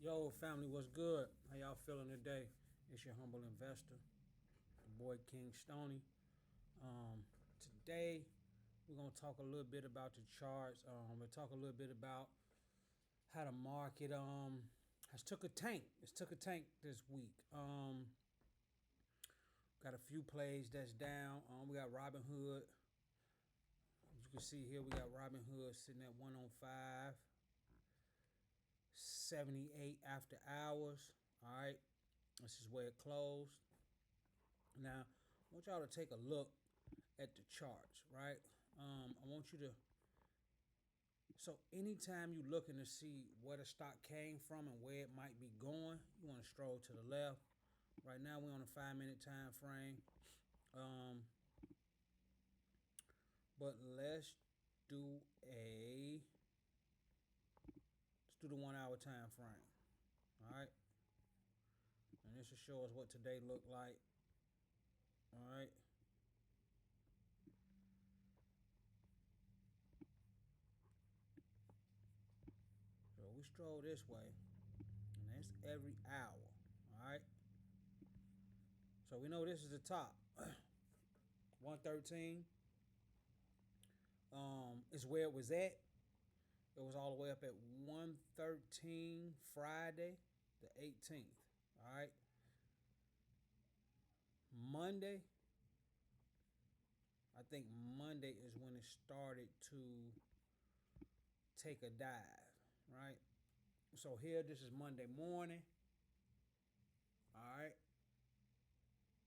Yo, family, what's good? How y'all feeling today? It's your humble investor, the boy King Stony. Today, we're gonna talk a little bit about the charts. We'll talk a little bit about how the market has took a tank. It's took a tank this week. Got a few plays that's down. We got Robinhood. As you can see here, we got Robinhood sitting at 105.78 after hours. All right, this is where it closed. Now, I want y'all to take a look at the charts, right? I want you to. So, anytime you're looking to see where the stock came from and where it might be going, you want to stroll to the left. Right now, we're on a 5-minute time frame. But let's do the 1 hour time frame. All right. And this will show us what today looked like. All right. So we stroll this way, and that's every hour. All right. So we know this is the top. 113 is where it was at. It was all the way up at 113 Friday, the 18th. All right. Monday, I think Monday is when it started to take a dive, right? So here, this is Monday morning. All right.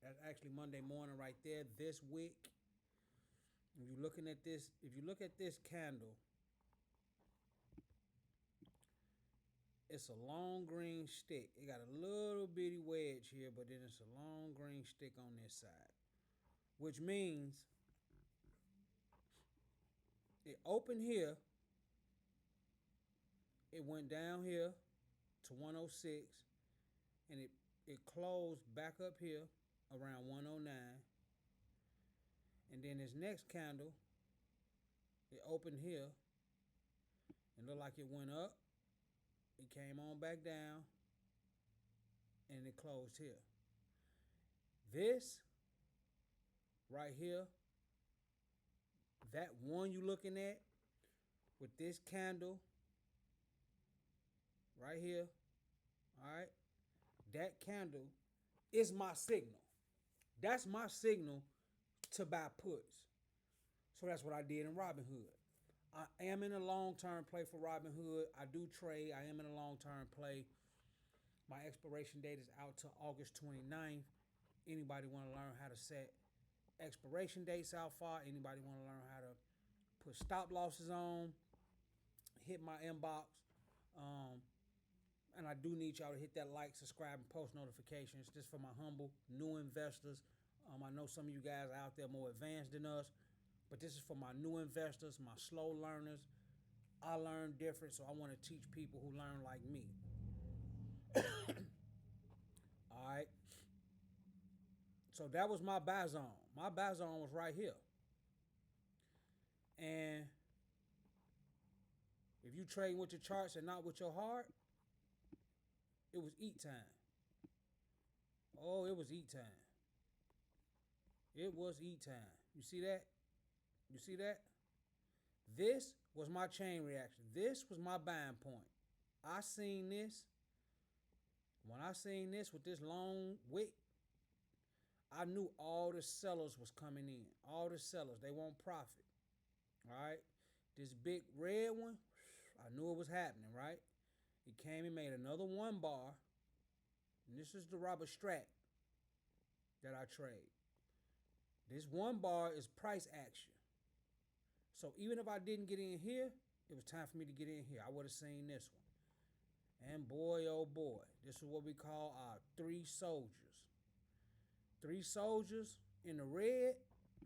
That's actually Monday morning right there. This week, if you're looking at this, if you look at this candle, it's a long green stick. It got a little bitty wedge here, but then it's a long green stick on this side, which means it opened here. It went down here to 106, and it closed back up here around 109. And then this next candle, it opened here and looked like it went up. It came on back down, and it closed here. This right here, that one you looking at with this candle right here, all right, that candle is my signal. That's my signal to buy puts. So that's what I did in Robinhood. I am in a long-term play for Robinhood. I do trade. I am in a long-term play. My expiration date is out to August 29th. Anybody want to learn how to set expiration dates out far? Anybody want to learn how to put stop losses on? Hit my inbox. And I do need y'all to hit that like, subscribe, and post notifications. Just for my humble new investors. I know some of you guys out there more advanced than us, but this is for my new investors, my slow learners. I learn different, so I want to teach people who learn like me. All right. So that was my buy zone. My buy zone was right here. And if you trade with your charts and not with your heart, it was eat time. Oh, it was eat time. It was eat time. You see that? You see that? This was my chain reaction. This was my buying point. I seen this. When I seen this with this long wick, I knew all the sellers was coming in. All the sellers, they want profit. All right? This big red one, I knew it was happening, right? It came and made another 1 bar. And this is the Robert Strat that I trade. This 1 bar is price action. So even if I didn't get in here, it was time for me to get in here. I would have seen this one. And boy, oh boy, this is what we call our 3 soldiers. 3 soldiers in the red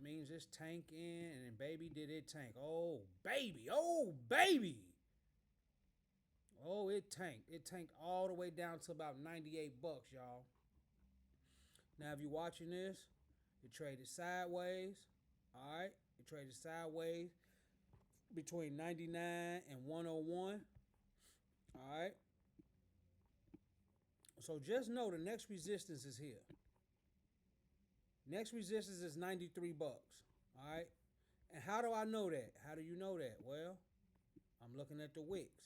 means it's tanking, and baby, did it tank. Oh, baby. Oh, baby. Oh, it tanked. It tanked all the way down to about $98, y'all. Now, if you're watching this, it traded sideways. All right. It traded sideways between 99 and 101. All right. So just know the next resistance is here. Next resistance is 93 bucks. All right. And how do I know that? How do you know that? Well, I'm looking at the wicks.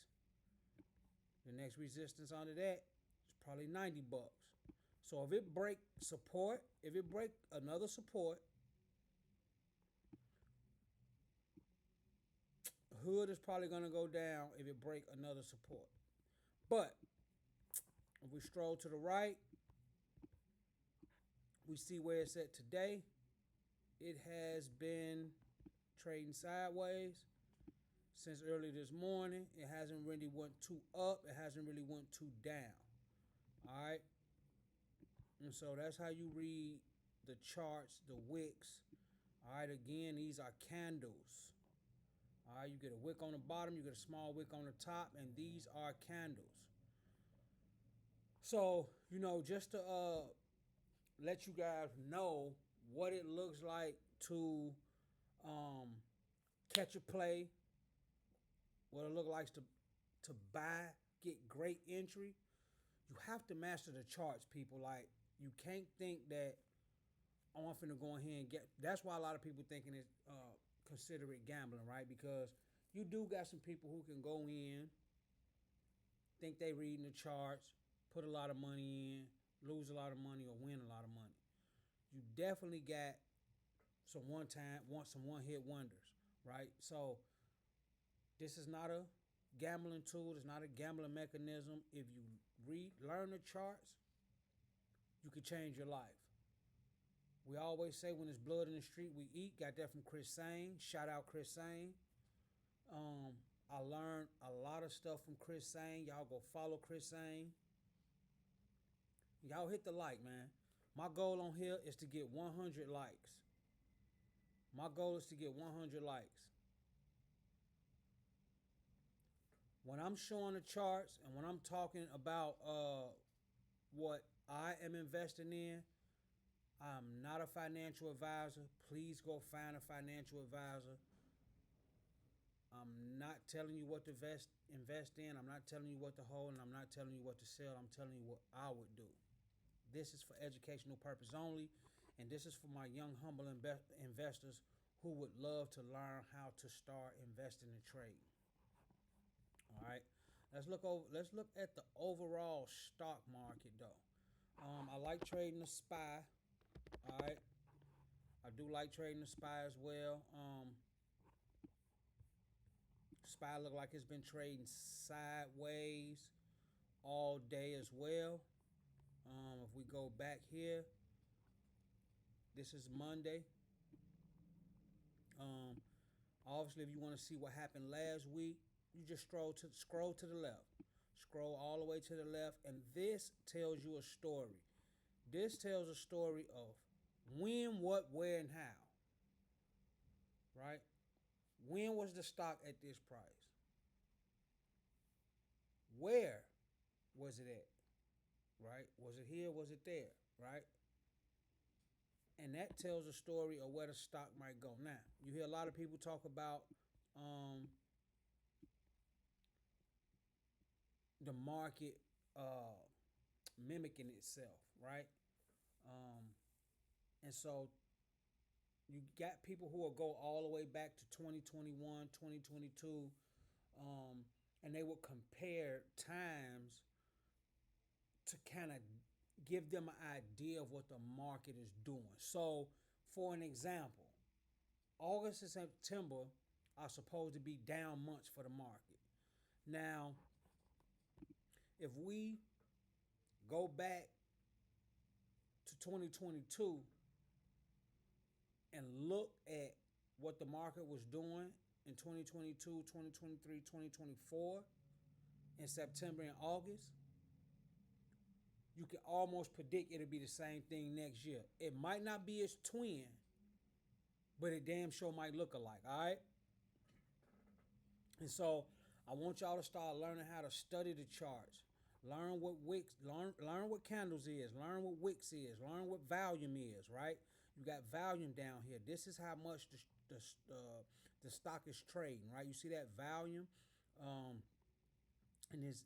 The next resistance under that is probably 90 bucks. So if it break support, if it break another support, hood is probably going to go down if it break another support. But if we stroll to the right, we see where it's at today. It has been trading sideways since early this morning. It hasn't really went too up. It hasn't really went too down. All right. And so that's how you read the charts, the wicks. All right. Again, these are candles. All right. You get a wick on the bottom. You get a small wick on the top. And these are candles. So, just to let you guys know what it looks like to catch a play, what it looks like to buy, get great entry. You have to master the charts, people. Like, you can't think that, oh, I'm finna go ahead and get. That's why a lot of people thinking it consider it gambling, right? Because you do got some people who can go in, think they reading the charts, put a lot of money in, lose a lot of money, or win a lot of money. You definitely got some one-hit wonders, right? So this is not a gambling tool. It's not a gambling mechanism. If you learn the charts, you can change your life. We always say when there's blood in the street, we eat. Got that from Chris Sane. Shout out Chris Sane. I learned a lot of stuff from Chris Sane. Y'all go follow Chris Sane. Y'all hit the like, man. My goal on here is to get 100 likes. My goal is to get 100 likes. When I'm showing the charts and when I'm talking about what I am investing in, I'm not a financial advisor. Please go find a financial advisor. I'm not telling you what to invest in. I'm not telling you what to hold, and I'm not telling you what to sell. I'm telling you what I would do. This is for educational purpose only, and this is for my young, humble investors who would love to learn how to start investing and trading. All right, let's look at the overall stock market though. I like trading the SPY. All right, I do like trading the SPY as well. SPY look like it's been trading sideways all day as well. If we go back here, this is Monday. Obviously, if you want to see what happened last week, you just scroll to the left. Scroll all the way to the left, and this tells you a story. This tells a story of when, what, where, and how. Right? When was the stock at this price? Where was it at? Right? Was it here? Was it there? Right? And that tells a story of where the stock might go. Now, you hear a lot of people talk about the market mimicking itself, right? And so you got people who will go all the way back to 2021, 2022, and they will compare times to kind of give them an idea of what the market is doing. So, for an example, August and September are supposed to be down months for the market. Now, if we go back to 2022 and look at what the market was doing in 2022, 2023, 2024, in September and August, you can almost predict it'll be the same thing next year. It might not be its twin, but it damn sure might look alike, all right? And so I want y'all to start learning how to study the charts. Learn what wicks, learn what candles is, learn what wicks is, learn what volume is, right? You got volume down here. This is how much the stock is trading, right? You see that volume? And it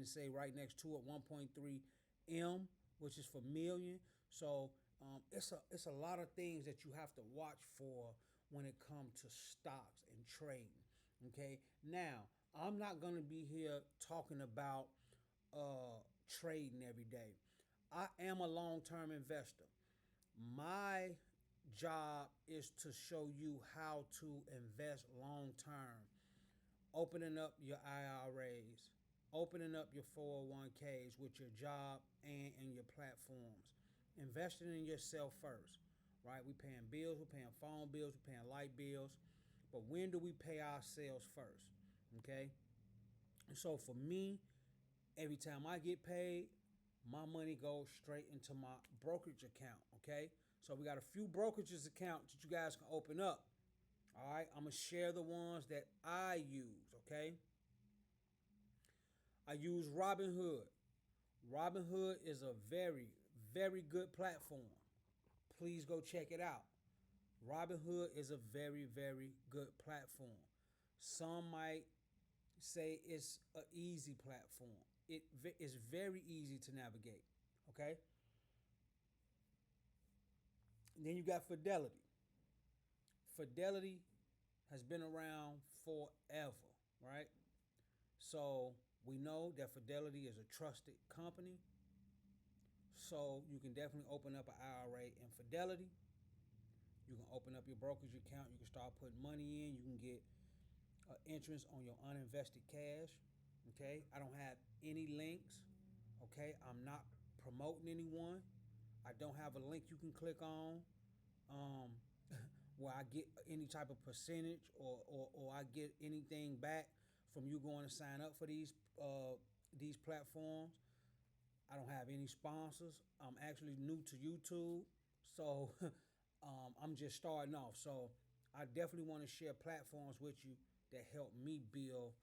say right next to it 1.3 M, which is for million. So it's a lot of things that you have to watch for when it comes to stocks and trading. Okay, now I'm not gonna be here talking about trading every day. I am a long-term investor. My job is to show you how to invest long term, opening up your IRAs, opening up your 401ks with your job and in your platforms, investing in yourself first, right? We paying bills, we're paying phone bills, we're paying light bills, but when do we pay ourselves first? Okay, and so for me, every time I get paid, my money goes straight into my brokerage account. Okay, so we got a few brokerages accounts that you guys can open up. All right, I'm gonna share the ones that I use. Okay, I use Robinhood. Robinhood is a very, very good platform. Please go check it out. Robinhood is a very, very good platform. Some might say it's an easy platform. It is very easy to navigate. Okay. And then you got Fidelity. Fidelity has been around forever, right? So we know that Fidelity is a trusted company. So you can definitely open up an IRA in Fidelity. You can open up your brokerage account. You can start putting money in. You can get interest on your uninvested cash. Okay, I don't have any links. Okay, I'm not promoting anyone. I don't have a link you can click on um, where I get any type of percentage or I get anything back from you going to sign up for these platforms. I don't have any sponsors. I'm actually new to YouTube, so I'm just starting off. So I definitely want to share platforms with you that help me build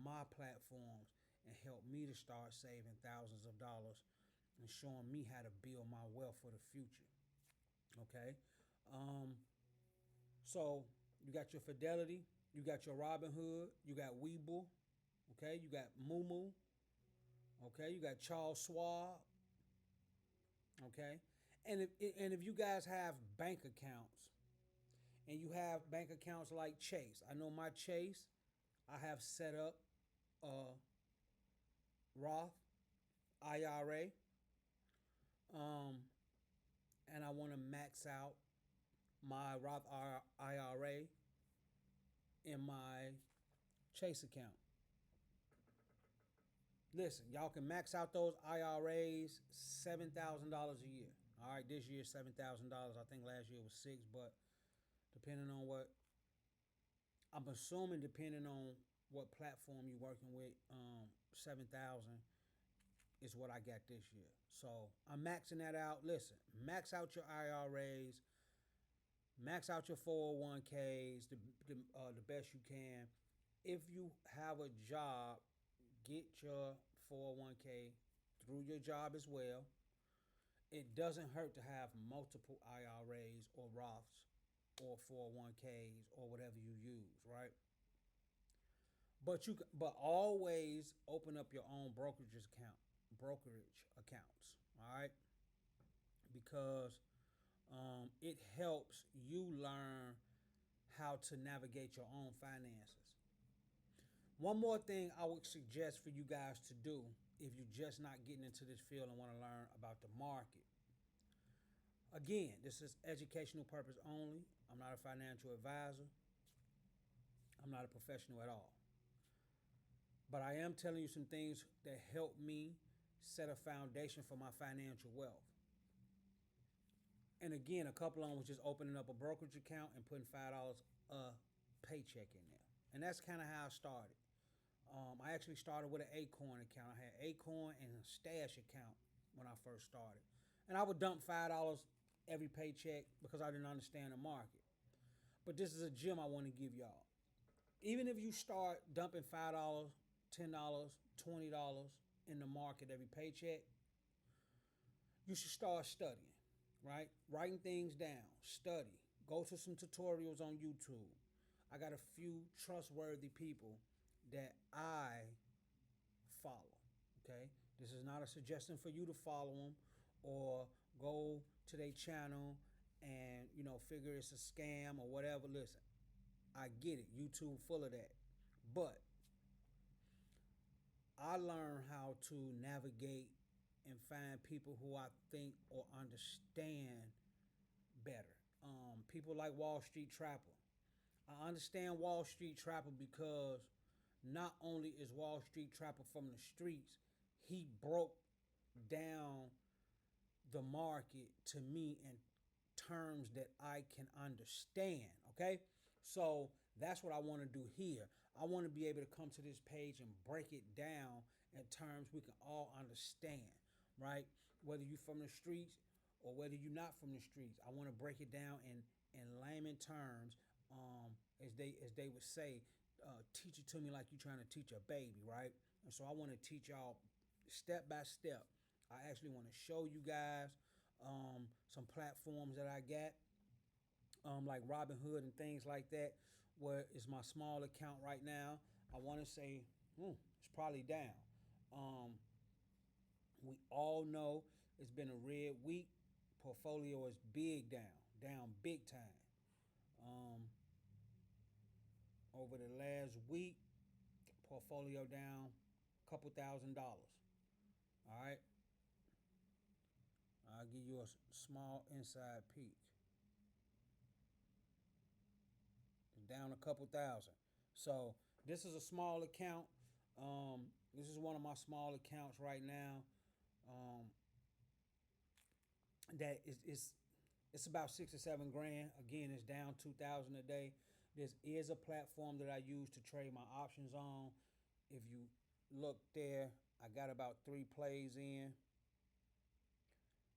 my platforms and help me to start saving thousands of dollars and showing me how to build my wealth for the future. Okay, um, so you got your Fidelity, you got your Robinhood, you got Webull, okay, you got Mumu, okay, you got Charles Schwab, okay, and if you guys have bank accounts and you have bank accounts like Chase, I know my Chase, I have set up a Roth IRA, um, and I want to max out my Roth IRA in my Chase account. Listen, y'all can max out those IRAs $7,000 a year. All right, this year $7,000. I think last year was six, but depending on what I'm assuming, depending on what platform you're working with, 7,000 is what I got this year. So I'm maxing that out. Listen, max out your IRAs, max out your 401ks the best you can. If you have a job, get your 401k through your job as well. It doesn't hurt to have multiple IRAs or Roths or 401ks or whatever you use, right? But always open up your own brokerage accounts, all right? Because it helps you learn how to navigate your own finances. One more thing I would suggest for you guys to do if you're just not getting into this field and want to learn about the market. Again, this is educational purpose only. I'm not a financial advisor. I'm not a professional at all. But I am telling you some things that help me set a foundation for my financial wealth. And again, a couple of them was just opening up a brokerage account and putting $5 a paycheck in there. And that's kind of how I started. I actually started with an Acorn account. I had Acorn and a Stash account when I first started. And I would dump $5 every paycheck because I didn't understand the market. But this is a gem I want to give y'all. Even if you start dumping $5, $10, $20 in the market every paycheck, you should start studying, right? Writing things down, study. Go to some tutorials on YouTube. I got a few trustworthy people that I follow, okay? This is not a suggestion for you to follow them or go to their channel and figure it's a scam or whatever. Listen, I get it. YouTube full of that, but I learned how to navigate and find people who I think or understand better. People like Wall Street Trapper. I understand Wall Street Trapper because not only is Wall Street Trapper from the streets, he broke down the market to me in terms that I can understand. Okay, so that's what I want to do here. I want to be able to come to this page and break it down in terms we can all understand, right? Whether you're from the streets or whether you're not from the streets, I want to break it down in layman terms, as they would say, teach it to me like you're trying to teach a baby, right? And so I want to teach y'all step by step. I actually want to show you guys some platforms that I got, like Robinhood and things like that, where it's my small account right now. I want to say it's probably down. Um, we all know it's been a red week. Portfolio is big down big time. Um, Over the last week, portfolio down a couple $1,000s. All right, I'll give you a small inside peek. It's down a couple thousand. So this is a small account. This is one of my small accounts right now. Um, that is it's about 6 or 7 grand. Again, it's down 2,000 a day. This is a platform that I use to trade my options on. If you look there, I got about 3 plays in.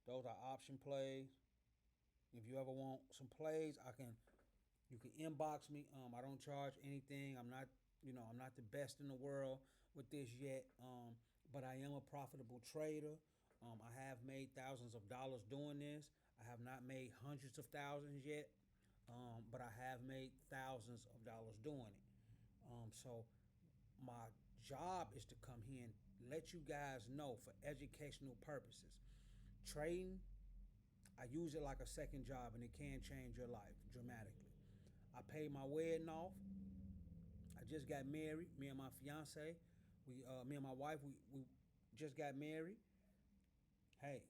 Those are option plays. If you ever want some plays, you can inbox me. I don't charge anything. I'm not the best in the world with this yet. But I am a profitable trader. I have made thousands of dollars doing this. I have not made hundreds of thousands yet, but I have made thousands of dollars doing it. So my job is to come here and let you guys know for educational purposes. Trading, I use it like a second job, and it can change your life dramatically. I paid my wedding off. I just got married. Me and my fiance, me and my wife, we just got married. Hey,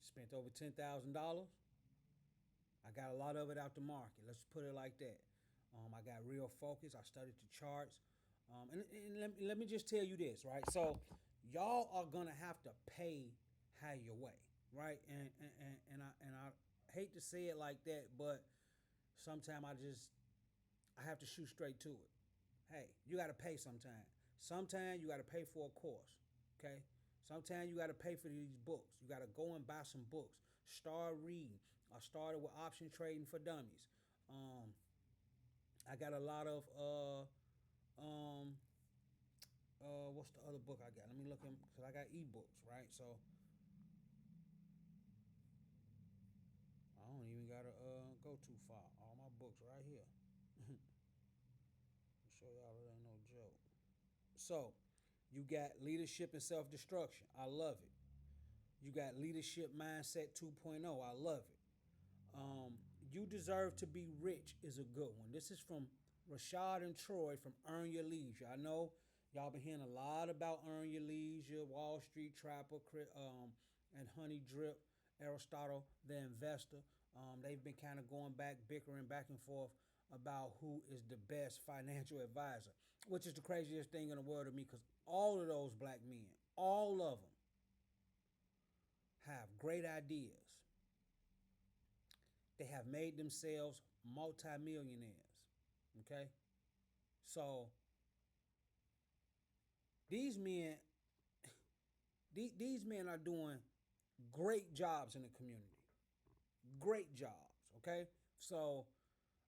spent over $10,000. I got a lot of it out the market. Let's put it like that. I got real focus. I studied the charts. And let me just tell you this, right? So y'all are gonna have to pay how your way, right? And I hate to say it like that, but sometimes I have to shoot straight to it. Hey, you got to pay sometime. Sometimes you got to pay for a course, okay? Sometimes you got to pay for these books. You got to go and buy some books. Start reading. I started with option trading for dummies. Um, I got a lot of what's the other book I got? Let me look in because I got ebooks, right? So I don't even gotta go too far. All my books right here. Show y'all it ain't no joke. So you got leadership and self-destruction. I love it. You got leadership mindset 2.0. I love it. You deserve to be rich is a good one. This is from Rashad and Troy from Earn Your Leisure. I know y'all been hearing a lot about Earn Your Leisure, Wall Street Trapper, and Honey Drip, Aristotle, the investor. They've been kind of going back, bickering back and forth about who is the best financial advisor, which is the craziest thing in the world to me because all of those black men, all of them, have great ideas. They have made themselves multimillionaires. Okay? So these men, these men are doing great jobs in the community. Great jobs. Okay? So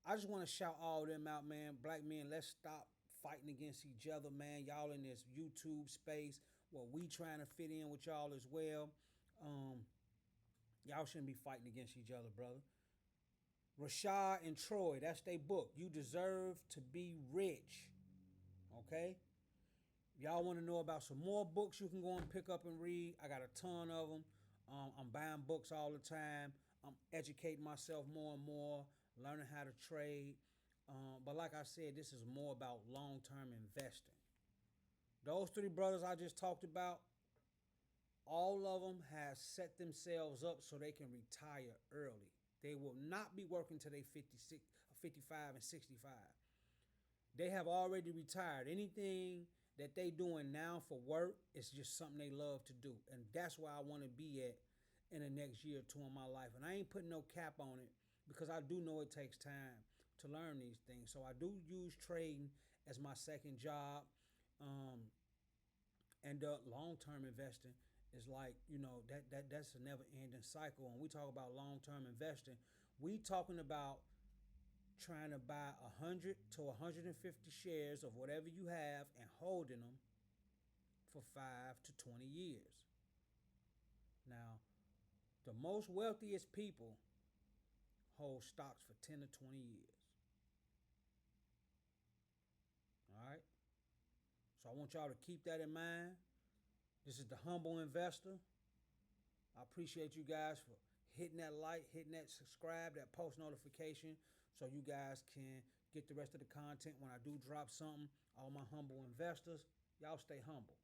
I just want to shout all of them out, man. Black men, let's stop fighting against each other, man. Y'all in this YouTube space where we trying to fit in with y'all as well. Y'all shouldn't be fighting against each other, brother. Rashad and Troy, that's their book. You deserve to be rich. Okay? Y'all want to know about some more books you can go and pick up and read? I got a ton of them. I'm buying books all the time. I'm educating myself more and more, learning how to trade. But like I said, this is more about long term investing. Those three brothers I just talked about, all of them have set themselves up so they can retire early. They will not be working till they 56, 55 and 65. They have already retired. Anything that they doing now for work is just something they love to do. And that's where I want to be at in the next year or two in my life. And I ain't putting no cap on it because I do know it takes time to learn these things. So I do use trading as my second job. Um, and long-term investing is like, that's a never-ending cycle. When we talk about long-term investing, we talking about trying to buy 100 to 150 shares of whatever you have and holding them for 5 to 20 years. Now, the most wealthiest people hold stocks for 10 to 20 years. All right? So I want y'all to keep that in mind. This is the Humble Investor. I appreciate you guys for hitting that like, hitting that subscribe, that post notification, so you guys can get the rest of the content when I do drop something. All my humble investors, y'all stay humble.